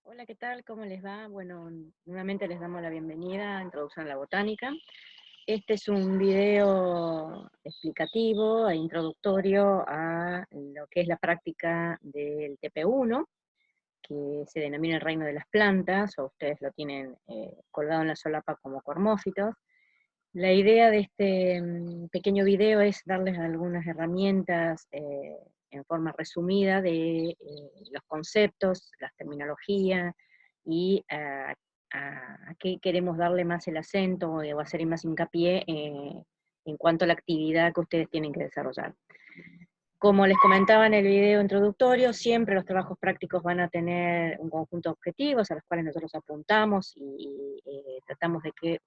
Hola, ¿qué tal? ¿Cómo les va? Bueno, nuevamente les damos la bienvenida a Introducción a la Botánica. Este es un video explicativo e introductorio a lo que es la práctica del TP1, que se denomina el reino de las plantas, o ustedes lo tienen colgado en la solapa como cormófitos. La idea de este pequeño video es darles algunas herramientas en forma resumida de los conceptos, las terminologías y a qué queremos darle más el acento o hacer más hincapié en cuanto a la actividad que ustedes tienen que desarrollar. Como les comentaba en el video introductorio, siempre los trabajos prácticos van a tener un conjunto de objetivos a los cuales nosotros apuntamos y tratamos de que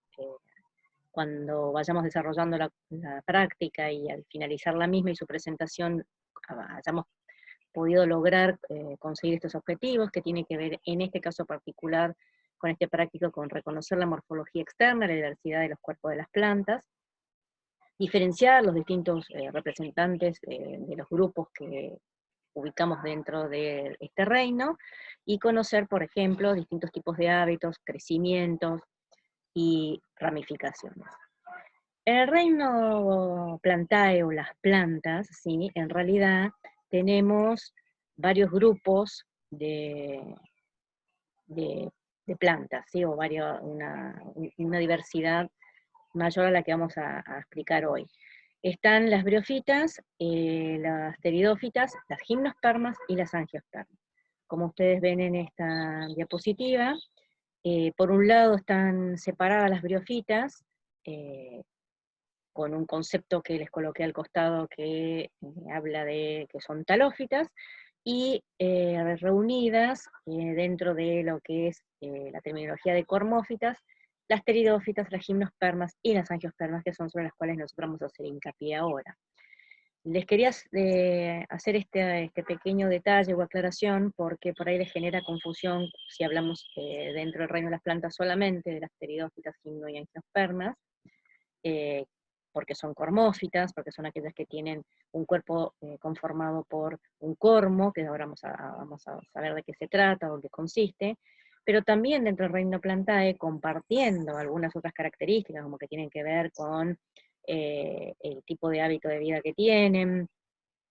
cuando vayamos desarrollando la práctica y al finalizar la misma y su presentación hayamos podido lograr conseguir estos objetivos, que tiene que ver en este caso particular con este práctico con reconocer la morfología externa, la diversidad de los cuerpos de las plantas, diferenciar los distintos representantes de los grupos que ubicamos dentro de este reino, y conocer, por ejemplo, distintos tipos de hábitos, crecimientos y ramificaciones. En el reino Plantae o las plantas, ¿sí? En realidad tenemos varios grupos de, de plantas, ¿sí? O una diversidad mayor a la que vamos a explicar hoy. Están las briófitas, las pteridófitas, las gimnospermas y las angiospermas. Como ustedes ven en esta diapositiva, por un lado están separadas las briófitas, con un concepto que les coloqué al costado que habla de que son talófitas, y reunidas dentro de lo que es la terminología de cormófitas, las pteridófitas, las gimnospermas y las angiospermas, que son sobre las cuales nosotros vamos a hacer hincapié ahora. Les quería hacer este pequeño detalle o aclaración, porque por ahí les genera confusión si hablamos dentro del reino de las plantas solamente de las pteridófitas, gimno y angiospermas, eh, porque son cormófitas, porque son aquellas que tienen un cuerpo conformado por un cormo, que ahora vamos a saber de qué se trata o en qué consiste, pero también dentro del reino Plantae, compartiendo algunas otras características, como que tienen que ver con el tipo de hábito de vida que tienen,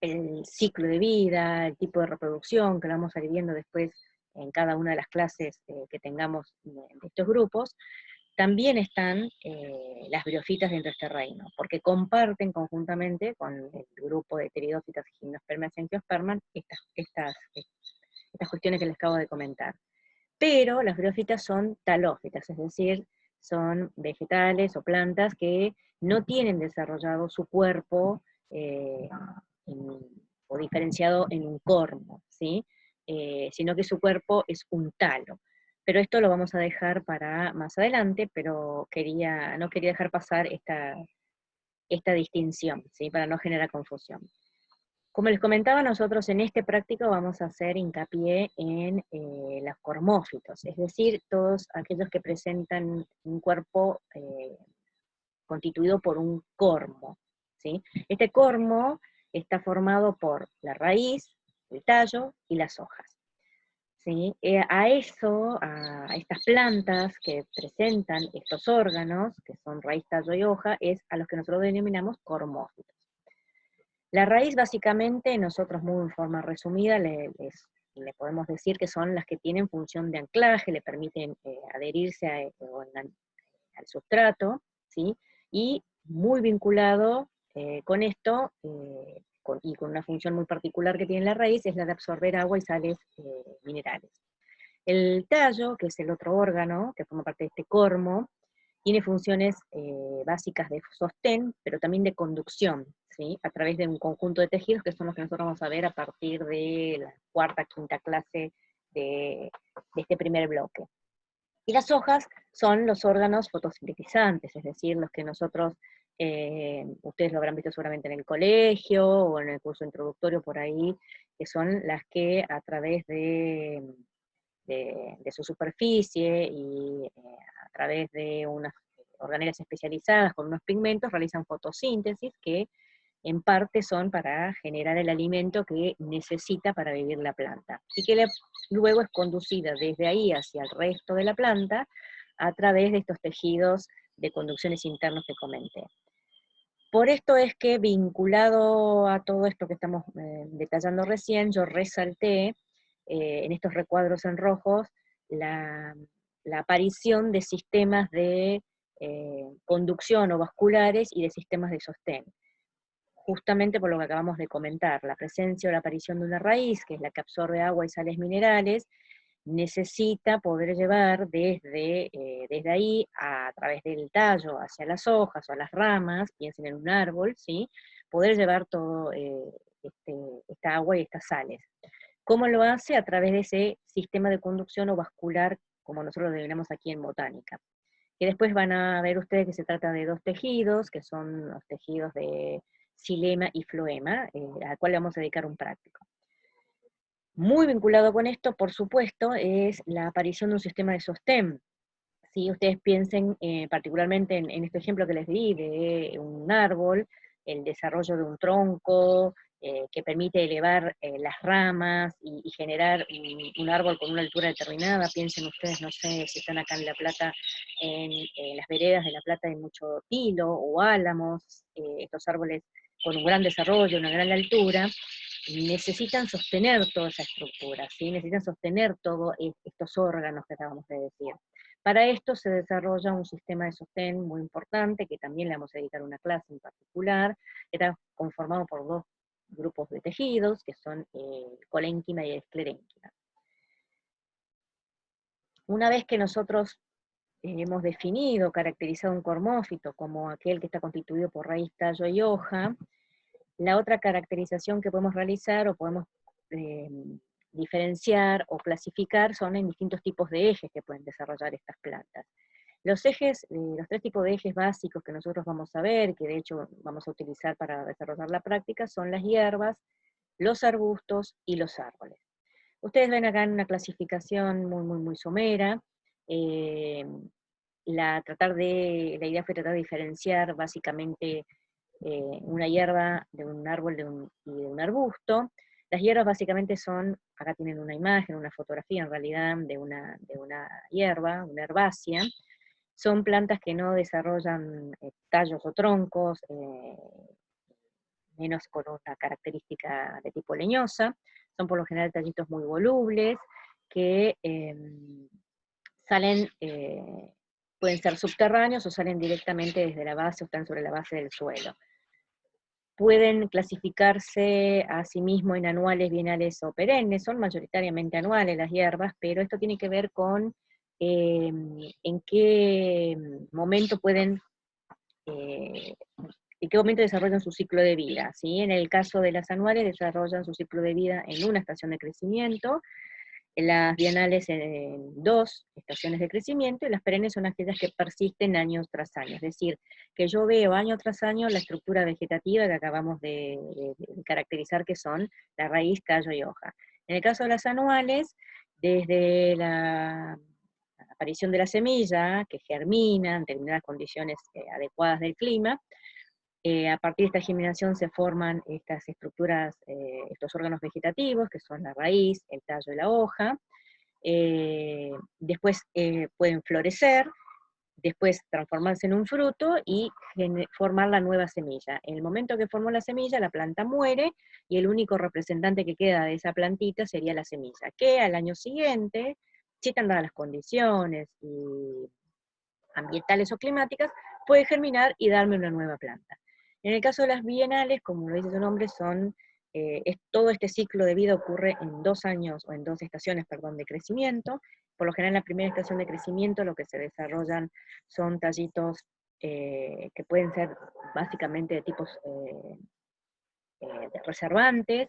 el ciclo de vida, el tipo de reproducción, que lo vamos a ir viendo después en cada una de las clases que tengamos de estos grupos. También están las briófitas dentro de este reino, porque comparten conjuntamente con el grupo de pteridófitas, gimnospermas y angiospermas estas cuestiones que les acabo de comentar. Pero las briófitas son talófitas, es decir, son vegetales o plantas que no tienen desarrollado su cuerpo o diferenciado en un cormo, ¿sí? Sino que su cuerpo es un talo. Pero esto lo vamos a dejar para más adelante, pero no quería dejar pasar esta distinción, ¿sí? Para no generar confusión. Como les comentaba, nosotros en este práctico vamos a hacer hincapié en los cormófitos, es decir, todos aquellos que presentan un cuerpo constituido por un cormo, ¿sí? Este cormo está formado por la raíz, el tallo y las hojas, ¿sí? A estas plantas que presentan estos órganos, que son raíz, tallo y hoja, es a los que nosotros denominamos cormófitos. La raíz, básicamente, nosotros muy en forma resumida le podemos decir que son las que tienen función de anclaje, le permiten adherirse al sustrato, ¿sí? Y muy vinculado con esto, y con una función muy particular que tiene la raíz, es la de absorber agua y sales minerales. El tallo, que es el otro órgano, que forma parte de este cormo, tiene funciones básicas de sostén, pero también de conducción, ¿sí? A través de un conjunto de tejidos que son los que nosotros vamos a ver a partir de la cuarta, quinta clase de este primer bloque. Y las hojas son los órganos fotosintetizantes, es decir, los que nosotros, ustedes lo habrán visto seguramente en el colegio o en el curso introductorio por ahí, que son las que a través de su superficie y a través de unas organelas especializadas con unos pigmentos realizan fotosíntesis que en parte son para generar el alimento que necesita para vivir la planta, y que luego es conducida desde ahí hacia el resto de la planta a través de estos tejidos de conducciones internos que comenté. Por esto es que, vinculado a todo esto que estamos detallando recién, yo resalté en estos recuadros en rojos la aparición de sistemas de conducción o vasculares y de sistemas de sostén, justamente por lo que acabamos de comentar, la presencia o la aparición de una raíz, que es la que absorbe agua y sales minerales, necesita poder llevar desde ahí, a través del tallo, hacia las hojas o a las ramas, piensen en un árbol, ¿sí? Poder llevar todo esta agua y estas sales. ¿Cómo lo hace? A través de ese sistema de conducción o vascular, como nosotros lo denominamos aquí en botánica. Que después van a ver ustedes que se trata de dos tejidos, que son los tejidos de xilema y floema, al cual le vamos a dedicar un práctico. Muy vinculado con esto, por supuesto, es la aparición de un sistema de sostén. Si ustedes piensen particularmente en este ejemplo que les di de un árbol, el desarrollo de un tronco que permite elevar las ramas y generar un árbol con una altura determinada. Piensen ustedes, no sé, si están acá en La Plata, en las veredas de La Plata hay mucho tilo o álamos, estos árboles con un gran desarrollo, una gran altura, necesitan sostener toda esa estructura, ¿sí? Necesitan sostener todos estos órganos que acabamos de decir. Para esto se desarrolla un sistema de sostén muy importante, que también le vamos a dedicar una clase en particular, que está conformado por dos grupos de tejidos, que son el colénquima y el esclerénquima. Una vez que nosotros hemos definido, caracterizado un cormófito como aquel que está constituido por raíz, tallo y hoja, la otra caracterización que podemos realizar o podemos eh, diferenciar o clasificar son en distintos tipos de ejes que pueden desarrollar estas plantas. Los ejes, los tres tipos de ejes básicos que nosotros vamos a ver, que de hecho vamos a utilizar para desarrollar la práctica, son las hierbas, los arbustos y los árboles. Ustedes ven acá en una clasificación muy somera. eh, la idea fue tratar de diferenciar básicamente una hierba de un árbol y de un arbusto. Las hierbas básicamente son, acá tienen una imagen, una fotografía en realidad de una hierba, una herbácea. Son plantas que no desarrollan tallos o troncos, menos con una característica de tipo leñosa. Son por lo general tallitos muy volubles, que salen, pueden ser subterráneos o salen directamente desde la base o están sobre la base del suelo. Pueden clasificarse a sí mismo en anuales, bienales o perennes, son mayoritariamente anuales las hierbas, pero esto tiene que ver con en qué momento pueden, en qué momento desarrollan su ciclo de vida, ¿sí? En el caso de las anuales desarrollan su ciclo de vida en una estación de crecimiento, las bienales en dos estaciones de crecimiento, y las perennes son aquellas que persisten año tras año. Es decir, que yo veo año tras año la estructura vegetativa que acabamos de caracterizar, que son la raíz, tallo y hoja. En el caso de las anuales, desde la aparición de la semilla, que germina en determinadas condiciones adecuadas del clima, a partir de esta germinación se forman estas estructuras, estos órganos vegetativos, que son la raíz, el tallo y la hoja. Después pueden florecer, después transformarse en un fruto y formar la nueva semilla. En el momento que formó la semilla, la planta muere, y el único representante que queda de esa plantita sería la semilla, que al año siguiente, si están dadas las condiciones ambientales o climáticas, puede germinar y darme una nueva planta. En el caso de las bienales, como lo dice su nombre, todo este ciclo de vida ocurre en 2 años, o en 2 estaciones, perdón, de crecimiento. Por lo general, en la primera estación de crecimiento lo que se desarrollan son tallitos que pueden ser básicamente de tipos reservantes.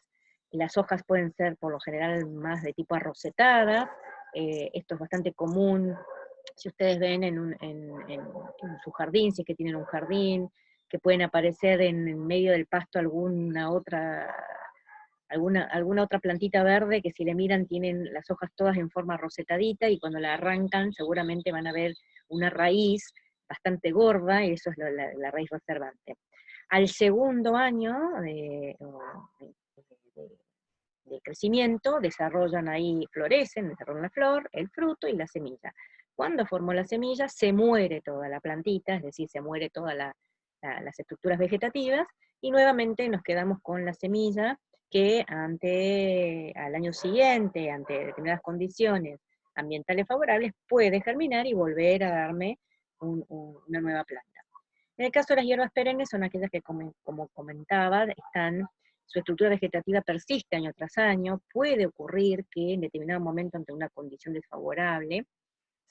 Las hojas pueden ser por lo general más de tipo arrocetadas. Esto es bastante común si ustedes ven en su jardín, si es que tienen un jardín, que pueden aparecer en medio del pasto alguna otra plantita verde, que si le miran tienen las hojas todas en forma rosetadita, y cuando la arrancan seguramente van a ver una raíz bastante gorda, y eso es la raíz reservante. Al segundo año de crecimiento, desarrollan ahí, florecen, desarrollan la flor, el fruto y la semilla. Cuando formó la semilla, se muere toda la plantita, es decir, se muere todas las estructuras vegetativas, y nuevamente nos quedamos con la semilla que al año siguiente, ante determinadas condiciones ambientales favorables, puede germinar y volver a darme una nueva planta. En el caso de las hierbas perennes, son aquellas que, como comentaba, su estructura vegetativa persiste año tras año. Puede ocurrir que en determinado momento, ante una condición desfavorable,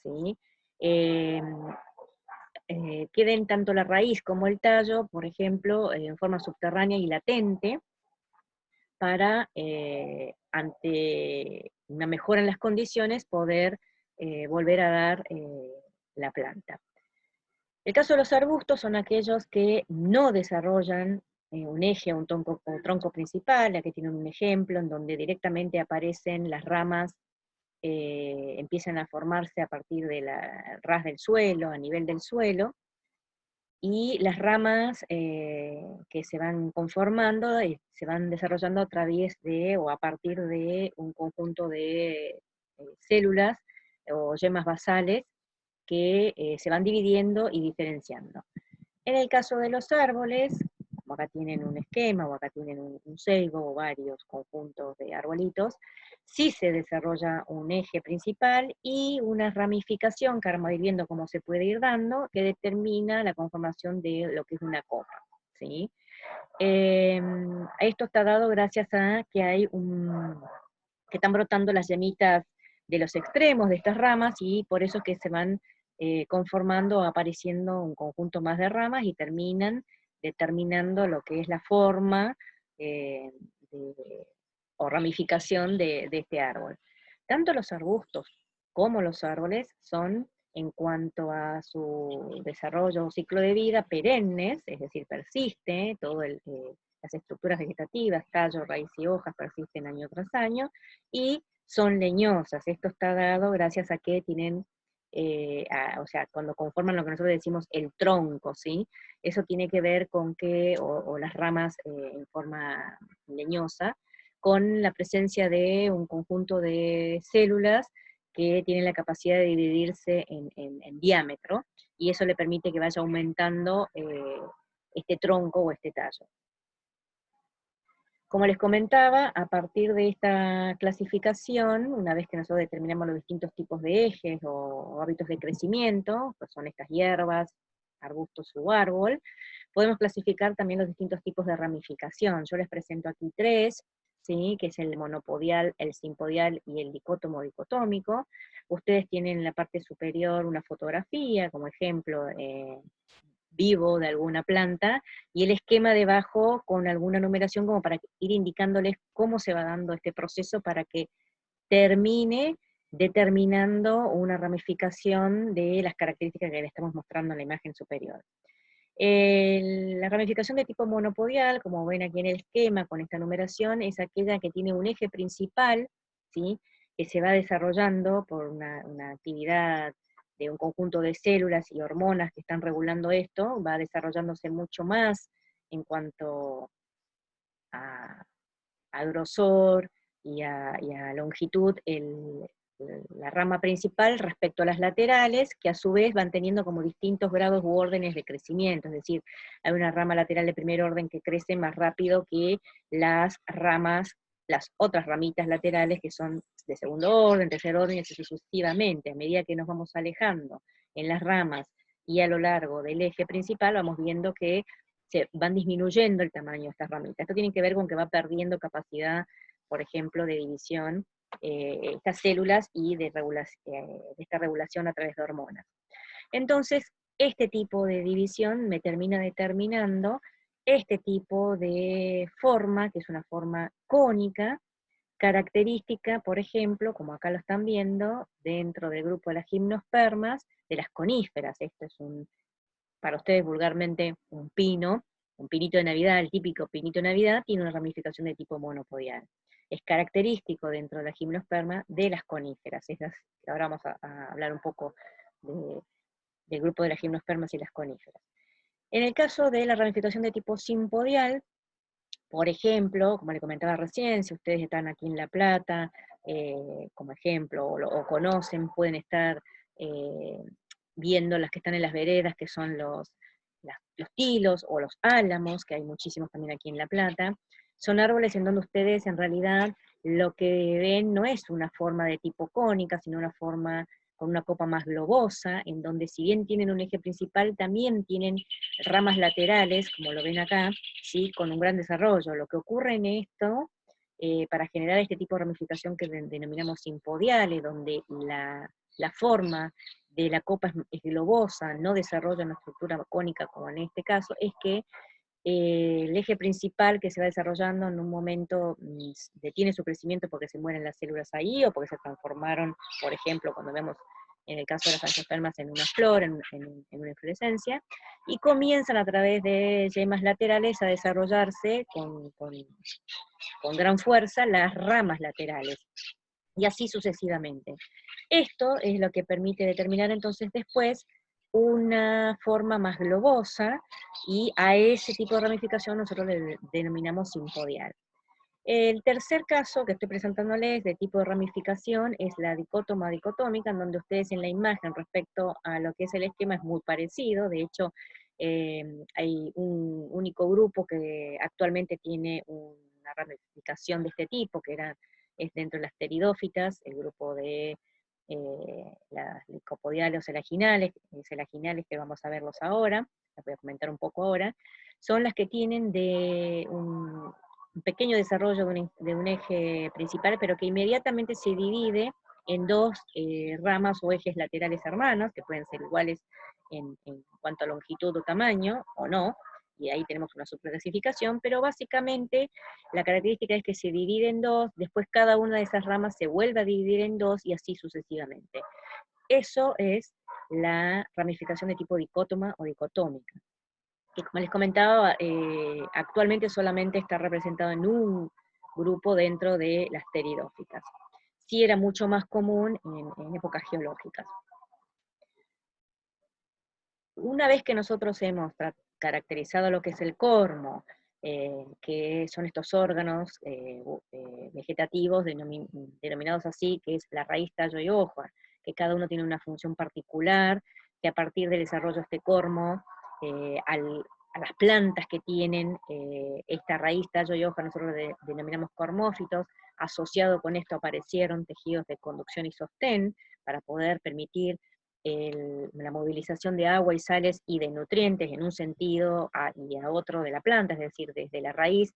¿sí? Eh, queden tanto la raíz como el tallo, por ejemplo, en forma subterránea y latente, para, ante una mejora en las condiciones, poder volver a dar la planta. El caso de los arbustos son aquellos que no desarrollan un eje o tronco principal. Aquí tienen un ejemplo en donde directamente aparecen las ramas, empiezan a formarse a partir de la ras del suelo, a nivel del suelo, y las ramas que se van conformando se van desarrollando a través de o a partir de un conjunto de células o yemas basales que se van dividiendo y diferenciando. En el caso de los árboles, como acá tienen un esquema, o acá tienen un ceibo, o varios conjuntos de arbolitos, sí se desarrolla un eje principal y una ramificación, que ahora vamos a ir viendo cómo se puede ir dando, que determina la conformación de lo que es una copa, ¿sí? Esto está dado gracias a que que están brotando las yemitas de los extremos de estas ramas, y por eso es que se van conformando, apareciendo un conjunto más de ramas, y terminan determinando lo que es la forma eh, de- o ramificación de este árbol. Tanto los arbustos como los árboles son, en cuanto a su desarrollo o ciclo de vida, perennes, es decir, persiste, las estructuras vegetativas, tallo, raíz y hojas persisten año tras año, y son leñosas. Esto está dado gracias a que tienen, o sea, cuando conforman lo que nosotros decimos el tronco, ¿sí? Eso tiene que ver con que, o las ramas en forma leñosa, con la presencia de un conjunto de células que tienen la capacidad de dividirse en diámetro, y eso le permite que vaya aumentando este tronco o este tallo. Como les comentaba, a partir de esta clasificación, una vez que nosotros determinamos los distintos tipos de ejes o hábitos de crecimiento, pues son estas hierbas, arbustos u árbol, podemos clasificar también los distintos tipos de ramificación. Yo les presento aquí tres, ¿sí? Que es el monopodial, el simpodial y el dicótomo dicotómico. Ustedes tienen en la parte superior una fotografía, como ejemplo, vivo de alguna planta, y el esquema debajo con alguna numeración como para ir indicándoles cómo se va dando este proceso para que termine determinando una ramificación de las características que le estamos mostrando en la imagen superior. La ramificación de tipo monopodial, como ven aquí en el esquema con esta numeración, es aquella que tiene un eje principal, ¿sí? Que se va desarrollando por una actividad de un conjunto de células y hormonas que están regulando esto, va desarrollándose mucho más en cuanto a, a grosor y a longitud la rama principal respecto a las laterales, que a su vez van teniendo como distintos grados u órdenes de crecimiento. Es decir, hay una rama lateral de primer orden que crece más rápido que las otras ramitas laterales que son de segundo orden, tercer orden, y así sucesivamente. A medida que nos vamos alejando en las ramas y a lo largo del eje principal, vamos viendo que se van disminuyendo el tamaño de estas ramitas. Esto tiene que ver con que va perdiendo capacidad, por ejemplo, de división estas células y de esta regulación a través de hormonas. Entonces, este tipo de división me termina determinando este tipo de forma, que es una forma cónica, característica, por ejemplo, como acá lo están viendo, dentro del grupo de las gimnospermas, de las coníferas. Esto es para ustedes vulgarmente un pino, un pinito de Navidad, el típico pinito de Navidad, tiene una ramificación de tipo monopodial. Es característico dentro de la gimnosperma de las coníferas. Ahora vamos a hablar un poco del grupo de las gimnospermas y las coníferas. En el caso de la ramificación de tipo simpodial, por ejemplo, como le comentaba recién, si ustedes están aquí en La Plata, como ejemplo, o conocen, pueden estar eh, viendo las que están en las veredas, que son los tilos o los álamos, que hay muchísimos también aquí en La Plata. Son árboles en donde ustedes en realidad lo que ven no es una forma de tipo cónica, sino una forma con una copa más globosa, en donde si bien tienen un eje principal, también tienen ramas laterales, como lo ven acá, ¿sí? Con un gran desarrollo. Lo que ocurre en esto, para generar este tipo de ramificación que denominamos simpodiales, donde la forma de la copa es globosa, no desarrolla una estructura cónica como en este caso, es que el eje principal que se va desarrollando en un momento detiene su crecimiento porque se mueren las células ahí, o porque se transformaron, por ejemplo, cuando vemos en el caso de las angiospermas, en una flor, en una inflorescencia, y comienzan a través de yemas laterales a desarrollarse con gran fuerza las ramas laterales, y así sucesivamente. Esto es lo que permite determinar entonces después una forma más globosa, y a ese tipo de ramificación nosotros le denominamos simpodial. El tercer caso que estoy presentándoles de tipo de ramificación es la dicótoma dicotómica, en donde ustedes en la imagen respecto a lo que es el esquema es muy parecido. De hecho, hay un único grupo que actualmente tiene una ramificación de este tipo, es dentro de las pteridófitas, el grupo de las licopodiales o selaginales, que vamos a verlos ahora, las voy a comentar un poco ahora, son las que tienen de un pequeño desarrollo de un eje principal, pero que inmediatamente se divide en dos ramas o ejes laterales hermanos, que pueden ser iguales en cuanto a longitud o tamaño, o no, y ahí tenemos una subclasificación, pero básicamente la característica es que se divide en dos, después cada una de esas ramas se vuelve a dividir en dos, y así sucesivamente. Eso es la ramificación de tipo dicótoma o dicotómica, que como les comentaba, actualmente solamente está representado en un grupo dentro de las pteridófitas. Sí era mucho más común en épocas geológicas. Una vez que nosotros hemos caracterizado lo que es el cormo, que son estos órganos vegetativos denominados así, que es la raíz, tallo y hoja, que cada uno tiene una función particular, que a partir del desarrollo de este cormo, a las plantas que tienen esta raíz, tallo y hoja, nosotros denominamos cormófitos. Asociado con esto aparecieron tejidos de conducción y sostén para poder permitir la movilización de agua y sales y de nutrientes en un sentido y a otro de la planta, es decir, desde la raíz,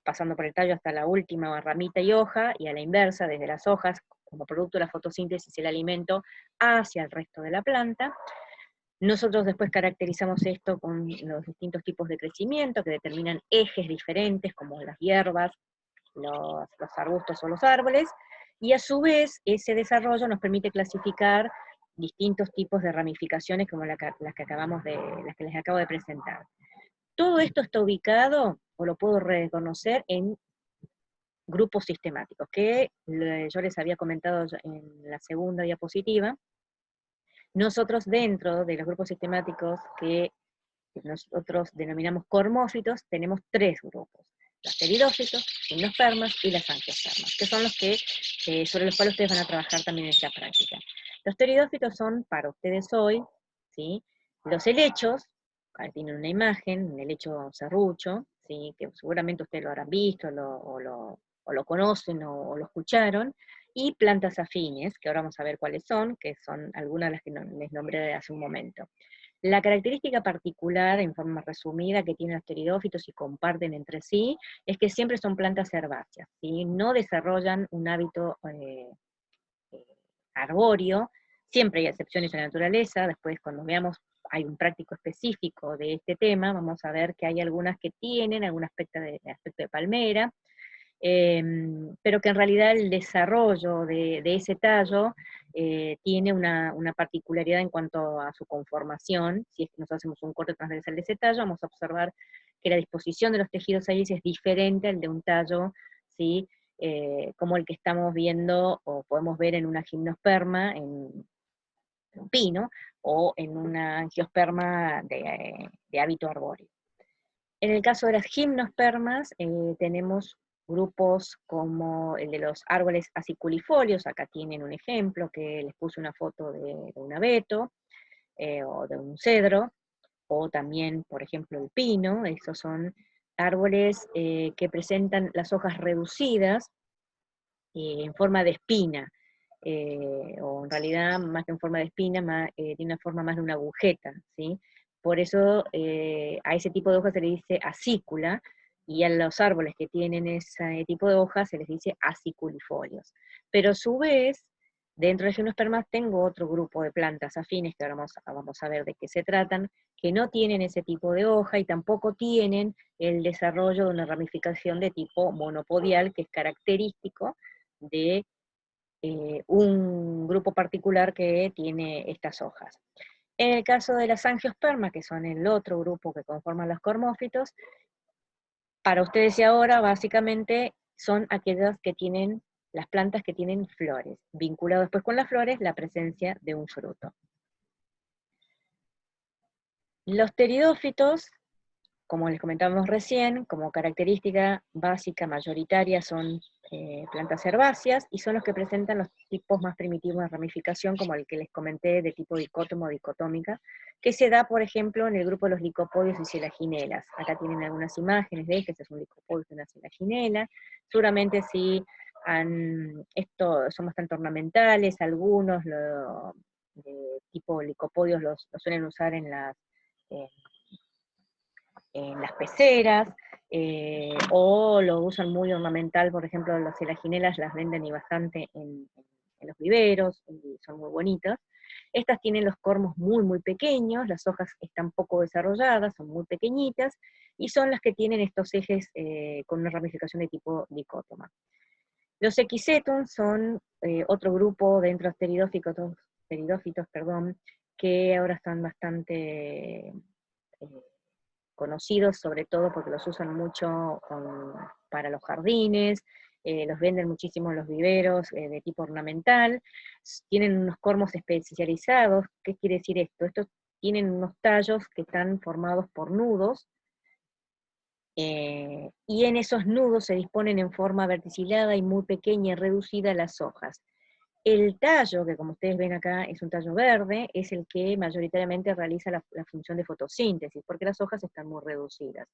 pasando por el tallo hasta la última ramita y hoja, y a la inversa, desde las hojas, como producto de la fotosíntesis, el alimento, hacia el resto de la planta. Nosotros después caracterizamos esto con los distintos tipos de crecimiento que determinan ejes diferentes, como las hierbas, los arbustos o los árboles, y a su vez ese desarrollo nos permite clasificar distintos tipos de ramificaciones como las que las que les acabo de presentar. Todo esto está ubicado, o lo puedo reconocer, en grupos sistemáticos, que yo les había comentado en la segunda diapositiva. Nosotros dentro de los grupos sistemáticos que nosotros denominamos cormófitos, tenemos tres grupos: los pteridófitos, gimnospermas y las angiospermas, que son los que, sobre los cuales ustedes van a trabajar también en esta práctica. Los pteridófitos son, para ustedes hoy, ¿sí?, los helechos. Ahí tienen una imagen, un helecho serrucho, ¿sí?, que seguramente ustedes lo habrán visto, o lo conocen, o lo escucharon, y plantas afines, que ahora vamos a ver cuáles son, que son algunas de las que les nombré hace un momento. La característica particular, en forma resumida, que tienen los pteridófitos y comparten entre sí, es que siempre son plantas herbáceas, ¿sí? No desarrollan un hábito arbóreo. Siempre hay excepciones en la naturaleza. Después, cuando veamos, hay un práctico específico de este tema, vamos a ver que hay algunas que tienen algún aspecto de palmera, pero que en realidad el desarrollo de ese tallo tiene una particularidad en cuanto a su conformación. Si es que nosotros hacemos un corte transversal de ese tallo, vamos a observar que la disposición de los tejidos ahí es diferente al de un tallo, ¿sí?, como el que estamos viendo o podemos ver en una gimnosperma, un pino, o en una angiosperma de hábito arbóreo. En el caso de las gimnospermas, tenemos grupos como el de los árboles aciculifolios, acá tienen un ejemplo que les puse una foto de un abeto, o de un cedro, o también, por ejemplo, el pino. Estos son árboles que presentan las hojas reducidas en forma de espina, o en realidad más que en forma de espina, tiene una forma más de una agujeta, ¿sí? Por eso a ese tipo de hojas se le dice acícula, y a los árboles que tienen ese tipo de hojas se les dice aciculifolios. Pero a su vez, dentro de gimnospermas tengo otro grupo de plantas afines, que ahora vamos a ver de qué se tratan, que no tienen ese tipo de hoja y tampoco tienen el desarrollo de una ramificación de tipo monopodial, que es característico de un grupo particular que tiene estas hojas. En el caso de las angiospermas, que son el otro grupo que conforman los cormófitos, para ustedes y ahora básicamente son aquellas que tienen, las plantas que tienen flores, vinculado después con las flores la presencia de un fruto. Los pteridófitos, como les comentábamos recién, como característica básica mayoritaria son plantas herbáceas, y son los que presentan los tipos más primitivos de ramificación, como el que les comenté de tipo dicótomo o dicotómica, que se da, por ejemplo, en el grupo de los licopodios y celaginelas. Acá tienen algunas imágenes de que este es un licopodio y una celaginela. Seguramente sí son bastante ornamentales, algunos de tipo licopodios los suelen usar eh, en las peceras, o lo usan muy ornamental. Por ejemplo, las celaginelas las venden y bastante en los viveros, y son muy bonitas. Estas tienen los cormos muy, muy pequeños, las hojas están poco desarrolladas, son muy pequeñitas, y son las que tienen estos ejes con una ramificación de tipo dicótoma. Los equisetum son otro grupo dentro de pteridófitos, que ahora están bastante conocidos, sobre todo porque los usan mucho para los jardines, los venden muchísimo en los viveros de tipo ornamental, tienen unos cormos especializados. ¿Qué quiere decir esto? Estos tienen unos tallos que están formados por nudos, y en esos nudos se disponen en forma verticilada y muy pequeña y reducida las hojas. El tallo, que como ustedes ven acá es un tallo verde, es el que mayoritariamente realiza la función de fotosíntesis, porque las hojas están muy reducidas.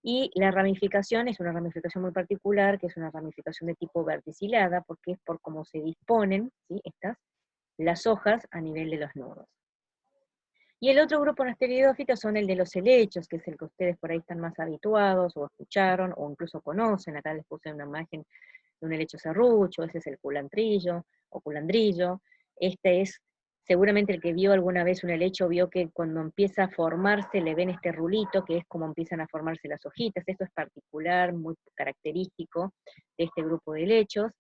Y la ramificación es una ramificación muy particular, que es una ramificación de tipo verticilada, porque es por cómo se disponen, ¿sí?, las hojas a nivel de los nudos. Y el otro grupo de pteridófitos son el de los helechos, que es el que ustedes por ahí están más habituados, o escucharon, o incluso conocen. Acá les puse una imagen de un helecho serrucho, ese es el culantrillo, o culandrillo. Este es seguramente el que vio alguna vez un helecho, vio que cuando empieza a formarse le ven este rulito, que es como empiezan a formarse las hojitas. Esto es particular, muy característico de este grupo de helechos.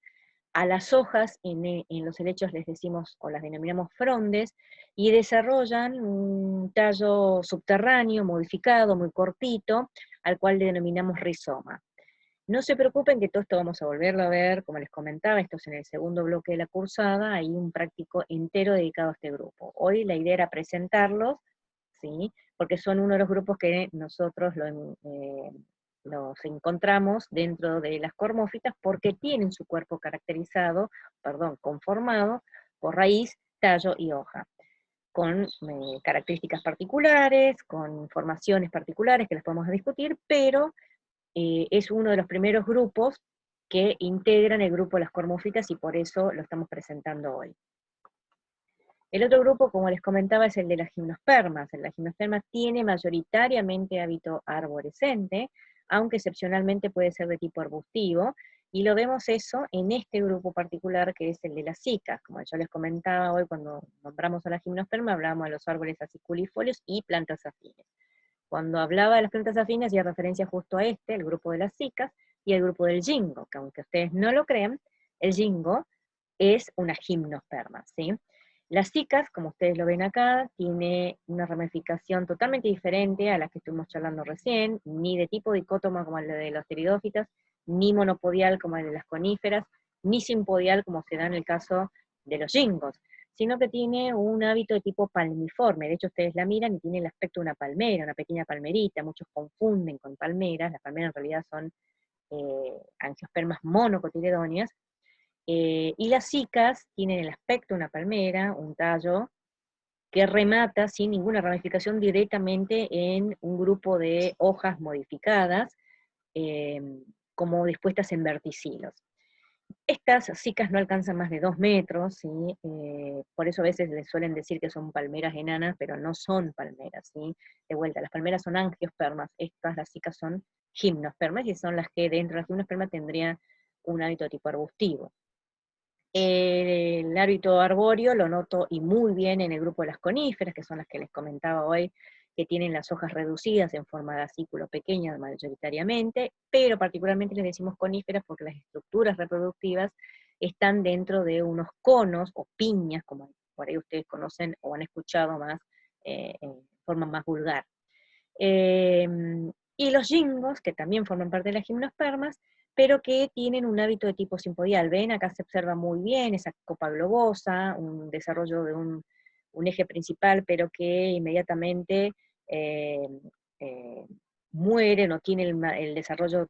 A las hojas en los helechos les decimos, o las denominamos frondes, y desarrollan un tallo subterráneo, modificado, muy cortito, al cual le denominamos rizoma. No se preocupen que todo esto vamos a volverlo a ver, como les comentaba, esto es en el segundo bloque de la cursada, hay un práctico entero dedicado a este grupo. Hoy la idea era presentarlos, ¿sí?, porque son uno de los grupos que nosotros los encontramos dentro de las cormófitas, porque tienen su cuerpo conformado por raíz, tallo y hoja, con características particulares, con formaciones particulares que las podemos discutir, pero es uno de los primeros grupos que integran el grupo de las cormófitas, y por eso lo estamos presentando hoy. El otro grupo, como les comentaba, es el de las gimnospermas. La gimnosperma tiene mayoritariamente hábito arborescente, aunque excepcionalmente puede ser de tipo arbustivo, y lo vemos eso en este grupo particular, que es el de las cicas. Como yo les comentaba hoy, cuando nombramos a la gimnosperma, hablábamos de los árboles aciculifolios y plantas afines. Cuando hablaba de las plantas afines, hacía referencia justo a el grupo de las cicas, y el grupo del ginkgo, que aunque ustedes no lo crean, el ginkgo es una gimnosperma, ¿sí? Las cicas, como ustedes lo ven acá, tiene una ramificación totalmente diferente a la que estuvimos charlando recién, ni de tipo dicótoma como el de los pteridófitas, ni monopodial como el de las coníferas, ni simpodial como se da en el caso de los gingos. sino que tiene un hábito de tipo palmiforme. De hecho, ustedes la miran y tiene el aspecto de una palmera, una pequeña palmerita. Muchos confunden con palmeras. Las palmeras en realidad son angiospermas monocotiledóneas. Y las cicas tienen el aspecto de una palmera, un tallo, que remata sin ninguna ramificación directamente en un grupo de hojas modificadas, eh, como dispuestas en verticilos. Estas cicas no alcanzan más de 2 metros, ¿sí? Por eso a veces les suelen decir que son palmeras enanas, pero no son palmeras, ¿sí? De vuelta, las palmeras son angiospermas, estas, las cicas, son gimnospermas, y son las que dentro de las gimnospermas tendrían un hábito tipo arbustivo. El hábito arbóreo lo noto y muy bien en el grupo de las coníferas, que son las que les comentaba hoy, que tienen las hojas reducidas en forma de acículo pequeña mayoritariamente, pero particularmente les decimos coníferas porque las estructuras reproductivas están dentro de unos conos o piñas, como por ahí ustedes conocen o han escuchado más en forma más vulgar. Eh, y los gingos, que también forman parte de las gimnospermas, pero que tienen un hábito de tipo simpodial. Ven, acá se observa muy bien esa copa globosa, un desarrollo de un eje principal, pero que inmediatamente eh, eh, muere, no tiene el desarrollo,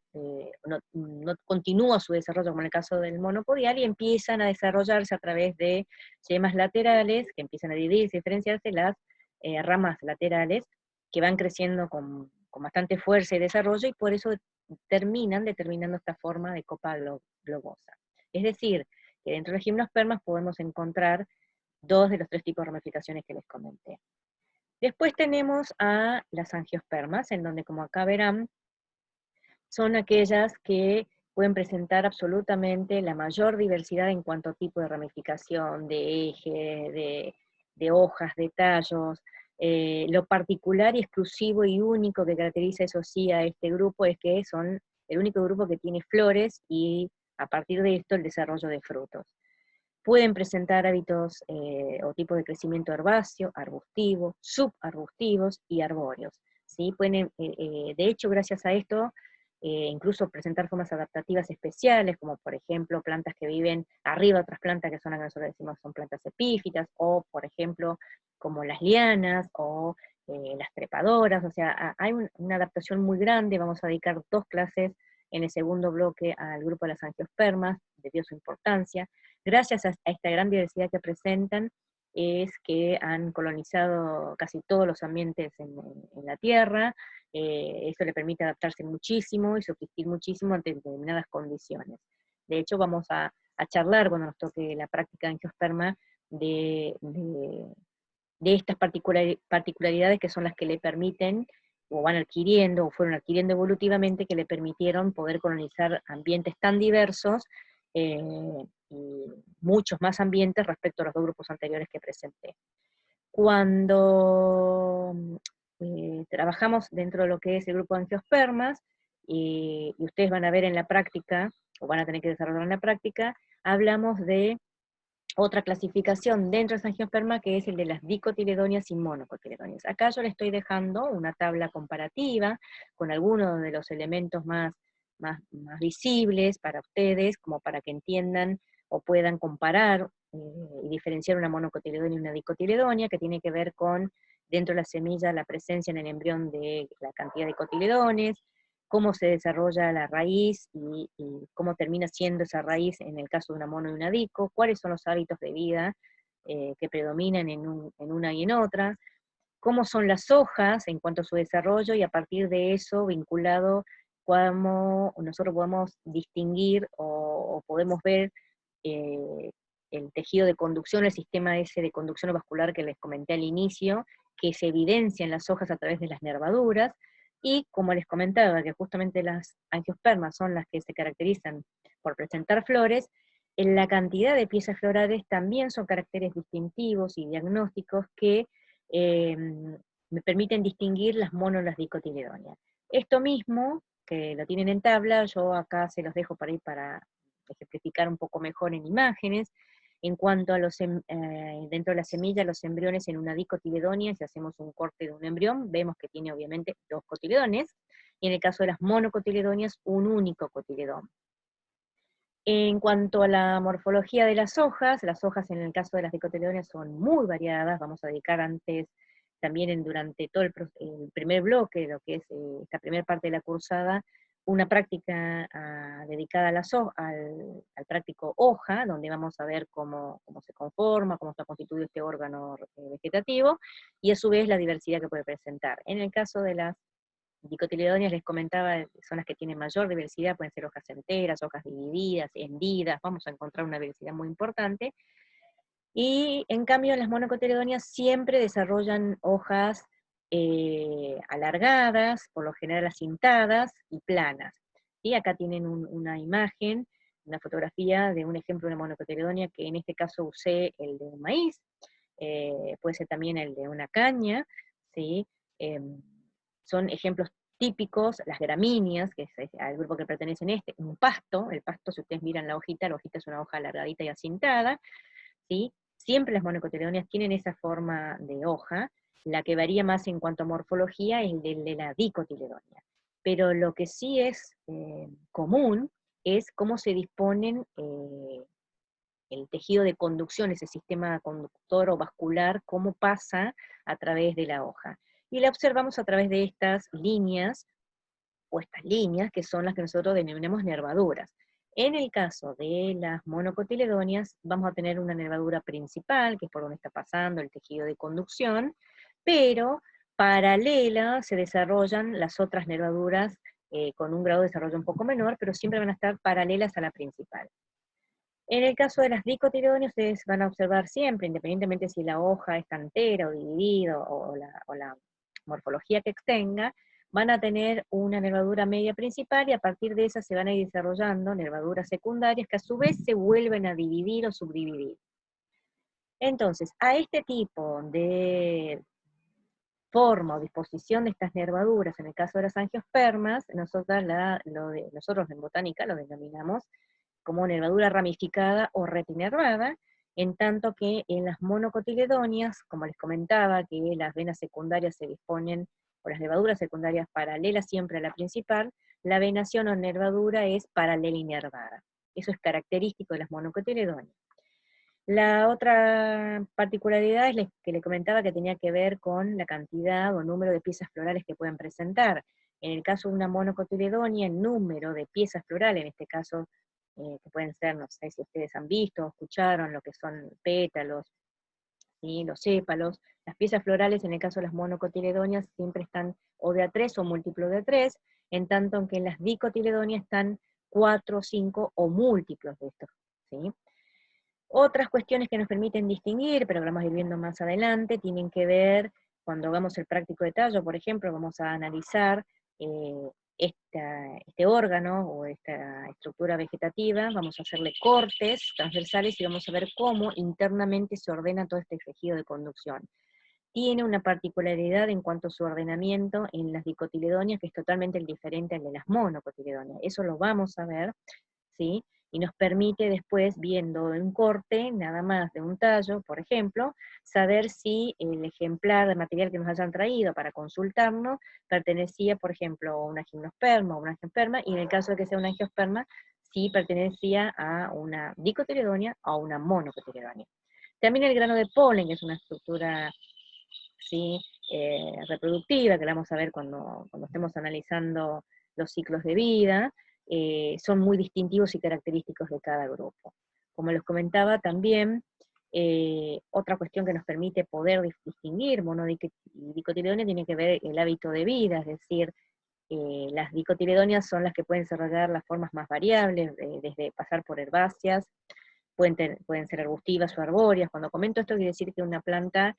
no continúa su desarrollo como en el caso del monopodial, y empiezan a desarrollarse a través de yemas laterales, que empiezan a dividirse y diferenciarse las ramas laterales, que van creciendo con bastante fuerza y desarrollo, y por eso terminan determinando esta forma de copa globosa. Es decir, que dentro de las gimnospermas podemos encontrar 2 de los 3 tipos de ramificaciones que les comenté. Después tenemos a las angiospermas, en donde, como acá verán, son aquellas que pueden presentar absolutamente la mayor diversidad en cuanto a tipo de ramificación, de eje, de hojas, de tallos. Lo particular y exclusivo y único que caracteriza, eso sí, a este grupo es que son el único grupo que tiene flores y a partir de esto el desarrollo de frutos. Pueden presentar hábitos o tipos de crecimiento herbáceo, arbustivo, subarbustivos y arbóreos, ¿sí? Pueden, de hecho, gracias a esto, incluso presentar formas adaptativas especiales, como por ejemplo plantas que viven arriba de otras plantas que son las que nosotros decimos son plantas epífitas, o por ejemplo como las lianas o las trepadoras. O sea, hay una adaptación muy grande. Vamos a dedicar 2 clases en el segundo bloque al grupo de las angiospermas, debido a su importancia. Gracias a esta gran diversidad que presentan, es que han colonizado casi todos los ambientes en la Tierra. Eso le permite adaptarse muchísimo y subsistir muchísimo ante determinadas condiciones. De hecho, vamos a charlar cuando nos toque la práctica de angiosperma de estas particularidades que son las que le permiten, o van adquiriendo, o fueron adquiriendo evolutivamente, que le permitieron poder colonizar ambientes tan diversos, eh, y muchos más ambientes respecto a los 2 grupos anteriores que presenté. Cuando trabajamos dentro de lo que es el grupo de angiospermas, y ustedes van a ver en la práctica, o van a tener que desarrollar en la práctica, hablamos de otra clasificación dentro de esa angiosperma, que es el de las dicotiledóneas y monocotiledóneas. Acá yo les estoy dejando una tabla comparativa con algunos de los elementos más visibles para ustedes, como para que entiendan o puedan comparar y diferenciar una monocotiledonia y una dicotiledonia, que tiene que ver con, dentro de la semilla, la presencia en el embrión de la cantidad de cotiledones, cómo se desarrolla la raíz y cómo termina siendo esa raíz en el caso de una mono y una dico, cuáles son los hábitos de vida que predominan en una y en otra, cómo son las hojas en cuanto a su desarrollo, y a partir de eso, vinculado, cómo nosotros podemos distinguir o podemos ver eh, el tejido de conducción, el sistema ese de conducción vascular que les comenté al inicio, que se evidencia en las hojas a través de las nervaduras. Y como les comentaba, que justamente las angiospermas son las que se caracterizan por presentar flores, en la cantidad de piezas florales también son caracteres distintivos y diagnósticos que me permiten distinguir las mono y las dicotiledóneas. Esto mismo, que lo tienen en tabla, yo acá se los dejo para ir para ejemplificar un poco mejor en imágenes. En cuanto a dentro de la semilla, los embriones en una dicotiledonia, si hacemos un corte de un embrión, vemos que tiene obviamente 2 cotiledones, y en el caso de las monocotiledonias, un único cotiledón. En cuanto a la morfología de las hojas en el caso de las dicotiledóneas son muy variadas, vamos a dedicar antes, también durante todo el primer bloque, lo que es esta primera parte de la cursada, una práctica dedicada a al práctico hoja, donde vamos a ver cómo se conforma, cómo está constituido este órgano vegetativo, y a su vez la diversidad que puede presentar. En el caso de las dicotiledóneas, les comentaba, son las que tienen mayor diversidad, pueden ser hojas enteras, hojas divididas, hendidas, vamos a encontrar una diversidad muy importante. Y en cambio las monocotiledóneas siempre desarrollan hojas alargadas, por lo general acintadas y planas. Y acá tienen una imagen, una fotografía de un ejemplo de una monocotiledonia, que en este caso usé el de un maíz, puede ser también el de una caña, ¿sí? Son ejemplos típicos, las gramíneas, que es al grupo que pertenecen un pasto, el pasto, si ustedes miran la hojita es una hoja alargadita y acintada, ¿sí? Siempre las monocotiledóneas tienen esa forma de hoja, la que varía más en cuanto a morfología es el de la dicotiledonia. Pero lo que sí es común es cómo se disponen el tejido de conducción, ese sistema conductor o vascular, cómo pasa a través de la hoja. Y la observamos a través de estas líneas, o estas líneas, que son las que nosotros denominamos nervaduras. En el caso de las monocotiledóneas, vamos a tener una nervadura principal, que es por donde está pasando el tejido de conducción, pero paralela se desarrollan las otras nervaduras con un grado de desarrollo un poco menor, pero siempre van a estar paralelas a la principal. En el caso de las dicotiledóneas, ustedes van a observar siempre, independientemente si la hoja está entera o dividida, o la morfología que tenga, van a tener una nervadura media principal, y a partir de esa se van a ir desarrollando nervaduras secundarias que a su vez se vuelven a dividir o subdividir. Entonces, a este tipo de forma o disposición de estas nervaduras, en el caso de las angiospermas, nosotros en botánica lo denominamos como nervadura ramificada o retinervada, en tanto que en las monocotiledóneas, como les comentaba, que las venas secundarias se disponen, o las nervaduras secundarias paralelas siempre a la principal, la venación o nervadura es paralela y nervada. Eso es característico de las monocotiledóneas. La otra particularidad es que le comentaba que tenía que ver con la cantidad o número de piezas florales que pueden presentar. En el caso de una monocotiledonia, el número de piezas florales, en este caso, que pueden ser, no sé si ustedes han visto o escucharon lo que son pétalos, ¿sí? Los sépalos, las piezas florales en el caso de las monocotiledonias siempre están o de a 3 o múltiplo de 3, en tanto que en las dicotiledonias están 4, 5 o múltiplos de estos, ¿sí? Otras cuestiones que nos permiten distinguir, pero que vamos a ir viendo más adelante, tienen que ver, cuando hagamos el práctico de tallo, por ejemplo, vamos a analizar este órgano o esta estructura vegetativa, vamos a hacerle cortes transversales y vamos a ver cómo internamente se ordena todo este tejido de conducción. Tiene una particularidad en cuanto a su ordenamiento en las dicotiledonias, que es totalmente diferente al de las monocotiledonias. Eso lo vamos a ver, ¿sí? Y nos permite después, viendo un corte, nada más de un tallo, por ejemplo, saber si el ejemplar de material que nos hayan traído para consultarnos pertenecía, por ejemplo, a una gimnosperma o una angiosperma, y en el caso de que sea una angiosperma, si pertenecía a una dicotiledonia o a una monocotiledonia. También el grano de polen, que es una estructura, ¿sí?, reproductiva, que la vamos a ver cuando estemos analizando los ciclos de vida, son muy distintivos y característicos de cada grupo. Como les comentaba también, otra cuestión que nos permite poder distinguir monodicotiledóneas tiene que ver el hábito de vida, es decir, las dicotiledóneas son las que pueden desarrollar las formas más variables, desde pasar por herbáceas, pueden ser arbustivas o arbóreas. Cuando comento esto quiere decir que una planta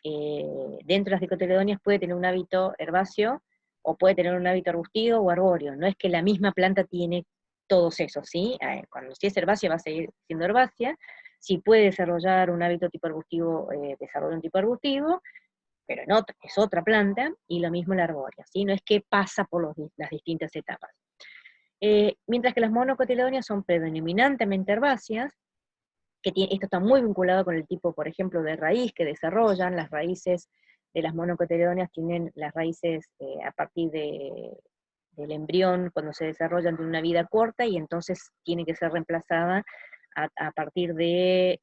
dentro de las dicotiledóneas puede tener un hábito herbáceo, o puede tener un hábito arbustivo o arbóreo. No es que la misma planta tiene todos esos, ¿sí? Si es herbácea va a seguir siendo herbácea, si puede desarrollar un hábito tipo arbustivo, desarrolla un tipo arbustivo, pero es otra planta, y lo mismo la arbórea, ¿sí? No es que pasa por las distintas etapas. Mientras que las monocotiledóneas son predominantemente herbáceas, esto está muy vinculado con el tipo, por ejemplo, de raíz que desarrollan. Las raíces de las monocotiledóneas tienen las raíces a partir de del embrión cuando se desarrollan tiene una vida corta y entonces tiene que ser reemplazada a partir de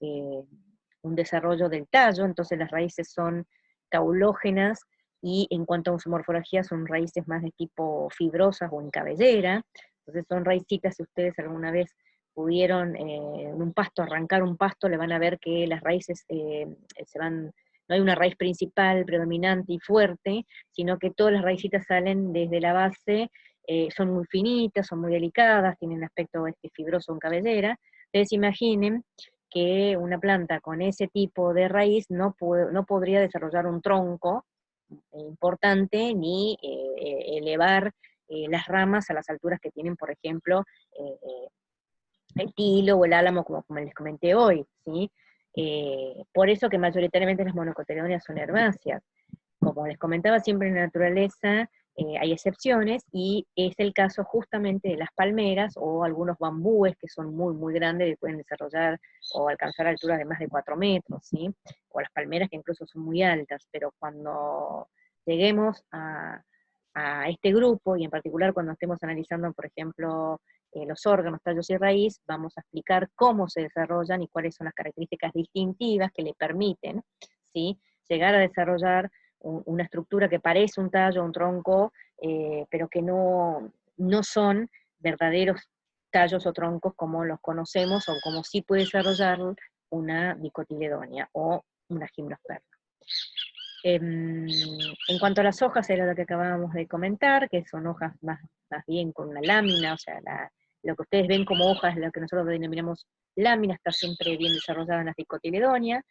un desarrollo del tallo, entonces las raíces son caulógenas y en cuanto a su morfología son raíces más de tipo fibrosas o en cabellera, entonces son raícitas, si ustedes alguna vez pudieron en un pasto, arrancar un pasto, le van a ver que las raíces se van, no hay una raíz principal, predominante y fuerte, sino que todas las raícitas salen desde la base, son muy finitas, son muy delicadas, tienen aspecto fibroso en cabellera. Entonces imaginen que una planta con ese tipo de raíz no podría desarrollar un tronco importante ni elevar las ramas a las alturas que tienen, por ejemplo, el tilo o el álamo, como les comenté hoy, ¿sí? Por eso que mayoritariamente las monocotiledóneas son herbáceas. Como les comentaba, siempre en la naturaleza hay excepciones, y es el caso justamente de las palmeras o algunos bambúes que son muy, muy grandes y pueden desarrollar o alcanzar alturas de más de 4 metros, ¿sí? O las palmeras que incluso son muy altas, pero cuando lleguemos a este grupo, y en particular cuando estemos analizando, por ejemplo, los órganos, tallos y raíz, vamos a explicar cómo se desarrollan y cuáles son las características distintivas que le permiten, ¿sí?, llegar a desarrollar una estructura que parece un tallo, un tronco, pero que no son verdaderos tallos o troncos como los conocemos, o como sí puede desarrollar una dicotiledónea o una gimnosperma. En cuanto a las hojas, era lo que acabábamos de comentar, que son hojas más bien con una lámina, o sea, lo que ustedes ven como hojas, lo que nosotros denominamos lámina, está siempre bien desarrollada en las dicotiledóneas.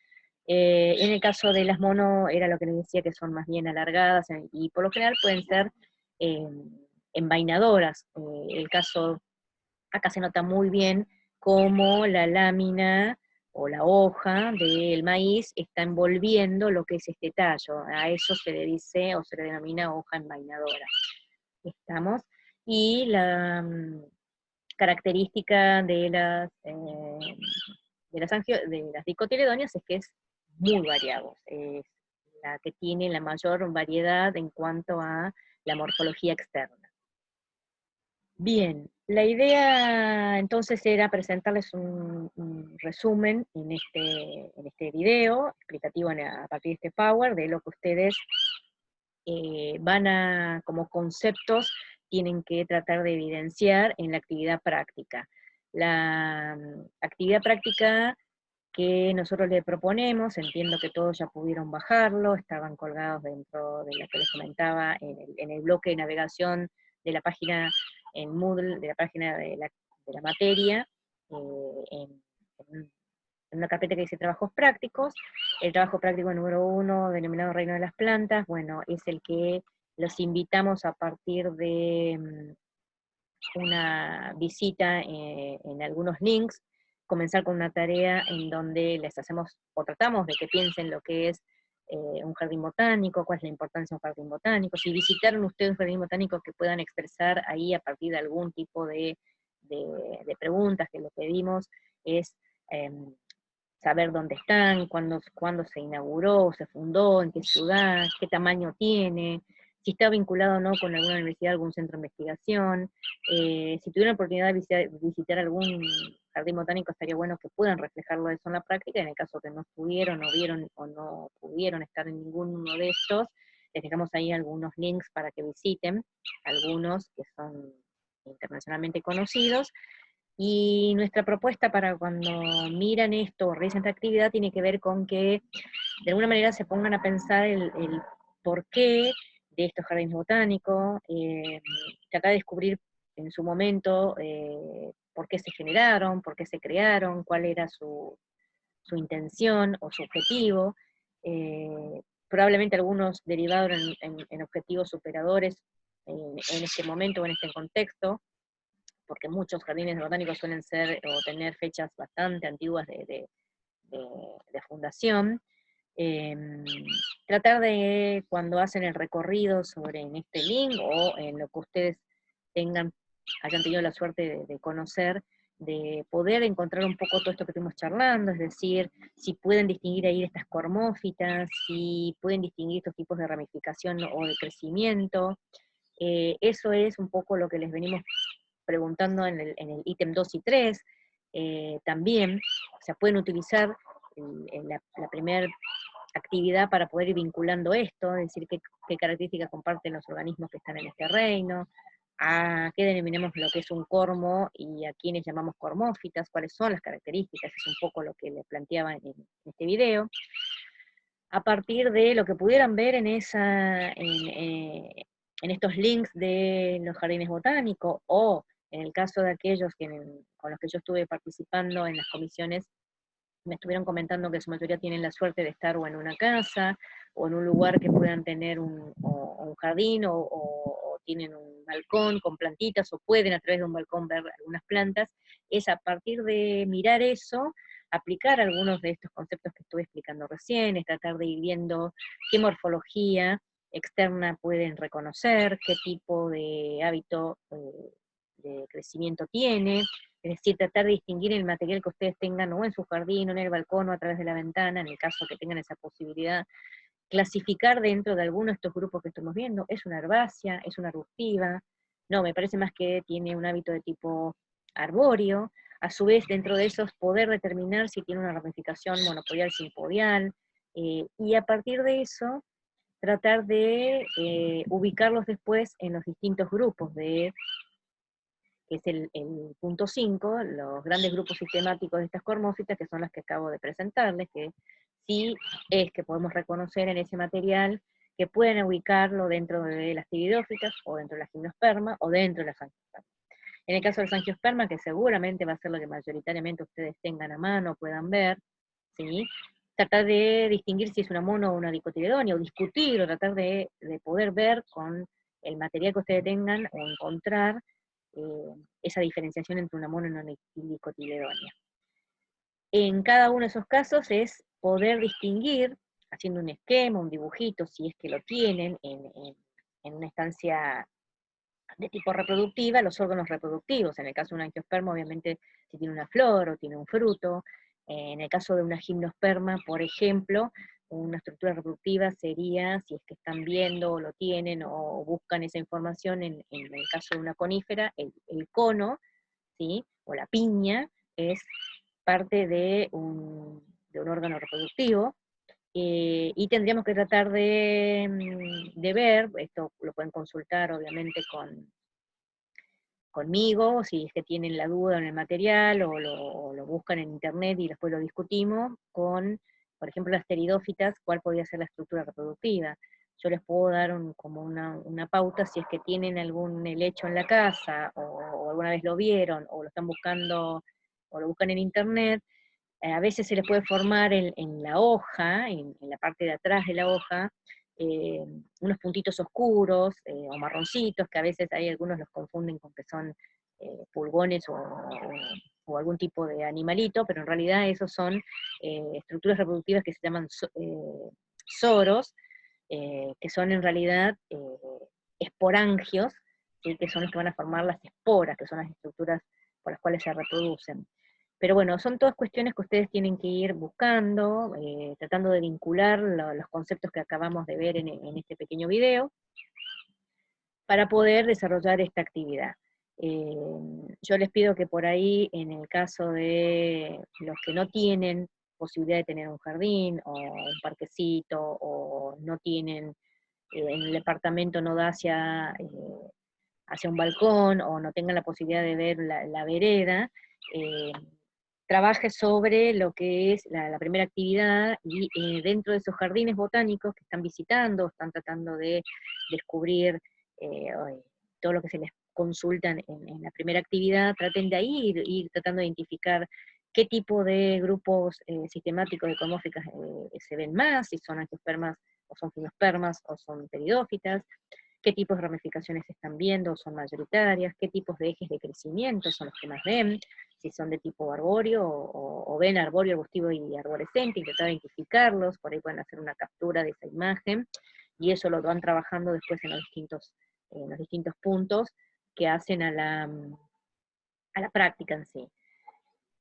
En el caso de las mono, era lo que les decía, que son más bien alargadas, y por lo general pueden ser eh, envainadoras. El caso, acá se nota muy bien cómo la lámina o la hoja del maíz está envolviendo lo que es este tallo. A eso se le dice o se le denomina hoja envainadora. ¿Estamos? Y la característica de las dicotiledóneas es que es muy variado, es la que tiene la mayor variedad en cuanto a la morfología externa. Bien, la idea entonces era presentarles un resumen en este video explicativo a partir de este Power, de lo que ustedes como conceptos, tienen que tratar de evidenciar en la actividad práctica. La actividad práctica que nosotros le proponemos, entiendo que todos ya pudieron bajarlo, estaban colgados dentro de la que les comentaba en el bloque de navegación de la página en Moodle, de la página de la materia, en una carpeta que dice trabajos prácticos. El trabajo práctico número 1, denominado Reino de las Plantas, bueno, es el que los invitamos a partir de una visita en algunos links, comenzar con una tarea en donde les hacemos, o tratamos de que piensen lo que es un jardín botánico, cuál es la importancia de un jardín botánico, si visitaron ustedes un jardín botánico, que puedan expresar ahí a partir de algún tipo de preguntas que les pedimos, es saber dónde están, cuándo se inauguró, se fundó, en qué ciudad, qué tamaño tiene, si está vinculado o no con alguna universidad, algún centro de investigación. Si tuvieron la oportunidad de visitar algún jardín botánico, estaría bueno que puedan reflejarlo eso en la práctica. En el caso que no estuvieron, o vieron, o no pudieron estar en ninguno de estos, les dejamos ahí algunos links para que visiten, algunos que son internacionalmente conocidos. Y nuestra propuesta para cuando miran esto o realizan esta actividad tiene que ver con que de alguna manera se pongan a pensar el porqué de estos jardines botánicos, tratar de descubrir en su momento por qué se generaron, por qué se crearon, cuál era su intención o su objetivo. Probablemente algunos derivaron en objetivos superadores en este momento o en este contexto, porque muchos jardines botánicos suelen ser o tener fechas bastante antiguas de fundación. Tratar de, cuando hacen el recorrido en este link, o en lo que ustedes hayan tenido la suerte de conocer, de poder encontrar un poco todo esto que estuvimos charlando, es decir, si pueden distinguir ahí estas cormófitas, si pueden distinguir estos tipos de ramificación o de crecimiento, Eso es un poco lo que les venimos preguntando en el ítem 2 y 3, también, o sea, pueden utilizar la primera actividad para poder ir vinculando esto, es decir, qué características comparten los organismos que están en este reino, a qué denominamos lo que es un cormo y a quiénes llamamos cormófitas, cuáles son las características, es un poco lo que les planteaba en este video. A partir de lo que pudieran ver en estos links de los jardines botánicos, o en el caso de aquellos con los que yo estuve participando en las comisiones, me estuvieron comentando que su mayoría tienen la suerte de estar o en una casa, o en un lugar que puedan tener un jardín, o tienen un balcón con plantitas, o pueden a través de un balcón ver algunas plantas. Es a partir de mirar eso, aplicar algunos de estos conceptos que estuve explicando recién, es tratar de ir viendo qué morfología externa pueden reconocer, qué tipo de hábito de crecimiento tiene, es decir, tratar de distinguir el material que ustedes tengan o en su jardín, o en el balcón, o a través de la ventana, en el caso que tengan esa posibilidad, clasificar dentro de alguno de estos grupos que estamos viendo, es una herbácea, es una arbustiva, no, me parece más que tiene un hábito de tipo arbóreo, a su vez dentro de esos poder determinar si tiene una ramificación monopodial, simpodial, y a partir de eso tratar de ubicarlos después en los distintos grupos que es el punto 5, los grandes grupos sistemáticos de estas cormófitas, que son las que acabo de presentarles, que sí es que podemos reconocer en ese material que pueden ubicarlo dentro de las tiridófitas, o dentro de la gimnosperma, o dentro de las angiospermas. En el caso del angiosperma, que seguramente va a ser lo que mayoritariamente ustedes tengan a mano, puedan ver, ¿sí? Tratar de distinguir si es una mono o una dicotiledonia, o discutir, o tratar de poder ver con el material que ustedes tengan, o encontrar esa diferenciación entre una mono y una dicotiledonia. En cada uno de esos casos es poder distinguir, haciendo un esquema, un dibujito, si es que lo tienen, en una estancia de tipo reproductiva, los órganos reproductivos. En el caso de un angiosperma, obviamente, si tiene una flor o tiene un fruto. En el caso de una gimnosperma, por ejemplo, una estructura reproductiva sería, si es que están viendo o lo tienen o buscan esa información en el caso de una conífera, el cono, ¿sí? O la piña, es parte de un órgano reproductivo, y tendríamos que tratar de ver, esto lo pueden consultar obviamente conmigo, si es que tienen la duda en el material, o lo buscan en internet y después lo discutimos, con, por ejemplo, las pteridófitas, cuál podría ser la estructura reproductiva. Yo les puedo dar como una pauta si es que tienen algún helecho en la casa, o alguna vez lo vieron, o lo están buscando, o lo buscan en internet. A veces se les puede formar en la hoja, en la parte de atrás de la hoja, eh, unos puntitos oscuros o marroncitos, que a veces hay algunos los confunden con que son pulgones o algún tipo de animalito, pero en realidad esos son estructuras reproductivas que se llaman soros, que son en realidad esporangios, ¿sí? Que son los que van a formar las esporas, que son las estructuras por las cuales se reproducen. Pero bueno, son todas cuestiones que ustedes tienen que ir buscando, tratando de vincular los conceptos que acabamos de ver en este pequeño video, para poder desarrollar esta actividad. Yo les pido que por ahí, en el caso de los que no tienen posibilidad de tener un jardín, o un parquecito, o no tienen, en el departamento no da hacia un balcón, o no tengan la posibilidad de ver la vereda, trabaje sobre lo que es la primera actividad, y dentro de esos jardines botánicos que están visitando, están tratando de descubrir todo lo que se les consulta en la primera actividad, traten de ahí ir tratando de identificar qué tipo de grupos sistemáticos de comórficas se ven más, si son angiospermas, o son gimnospermas, o son pteridófitas, qué tipos de ramificaciones se están viendo, son mayoritarias, qué tipos de ejes de crecimiento son los que más ven, si son de tipo arbóreo, o ven arbóreo, arbustivo y arborescente, intentar identificarlos, por ahí pueden hacer una captura de esa imagen, y eso lo van trabajando después en los distintos puntos que hacen a la práctica en sí.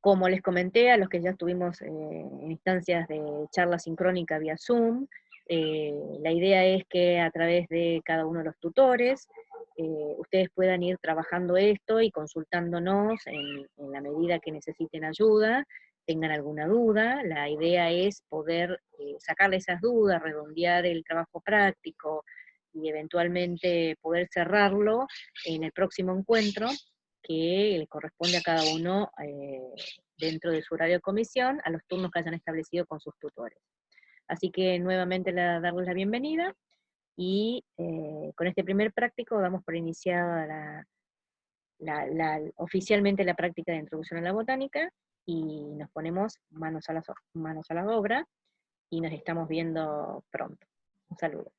Como les comenté, a los que ya estuvimos en instancias de charla sincrónica vía Zoom, la idea es que a través de cada uno de los tutores ustedes puedan ir trabajando esto y consultándonos en la medida que necesiten ayuda, tengan alguna duda. La idea es poder sacarle esas dudas, redondear el trabajo práctico y eventualmente poder cerrarlo en el próximo encuentro que le corresponde a cada uno dentro de su horario de comisión, a los turnos que hayan establecido con sus tutores. Así que nuevamente darles la bienvenida y con este primer práctico damos por iniciada oficialmente la práctica de introducción a la botánica y nos ponemos manos a la obra y nos estamos viendo pronto. Un saludo.